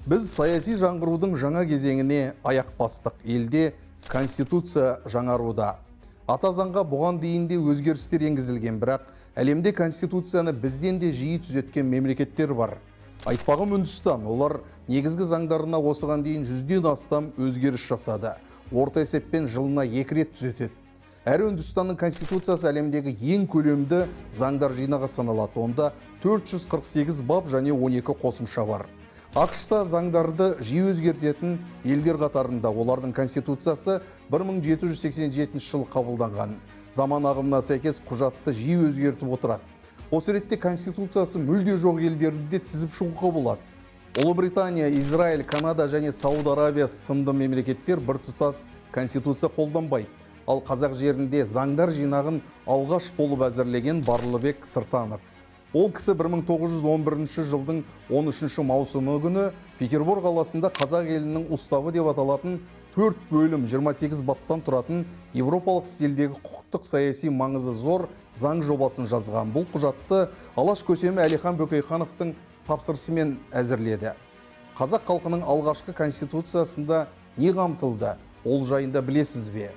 Біз саяси жаңғырудың жаңа кезеңіне аяқ бастық. Елде конституция жаңаруда. Ата заңға бұған дейін де өзгерістер енгізілген, бірақ әлемде конституцияны бізден де жиі түзеткен мемлекеттер бар. Айтпағым Үндістан, олар негізгі заңдарына осыған дейін 100-ден астам өзгеріс жасады. Орта есеппен жылына 2 рет түзетеді. Әрі Үндістанның конституциясы әлемдегі ең көлемді заңдар жинағы саналады. Онда 448 бап және 12 қосымша бар. ақш-та заңдарды жиі өзгертетін елдер қатарында. Олардың конституциясы 1787 жылы қабылданған. Заман ағымына сәйкес құжатты жиі өзгертіп отырады. Осы ретте конституциясы мүлде жоқ елдерді де тізіп шығуға болады. Ұлыбритания, Израиль, Канада және Сауд Арабия сынды мемлекеттер біртұтас конституция қолданбайды. Ал қазақ жерінде заңдар жинағын алғаш болып әзірлеген Барлыбек Сыртанов. Ол кісі 1911 жылдың 13 маусымы күні Петербург қаласында қазақ елінің уставы деп аталатын 4 бөлім 28 баптан тұратын европалық стильдегі құқықтық саяси маңызы зор заң жобасын жазған. Бұл құжатты Алаш көсемі Әлихан Бөкейхановтың тапсырысымен әзірледі. Қазақ халқының алғашқы конституциясында не қамтылды? Ол жайында білесіз бе?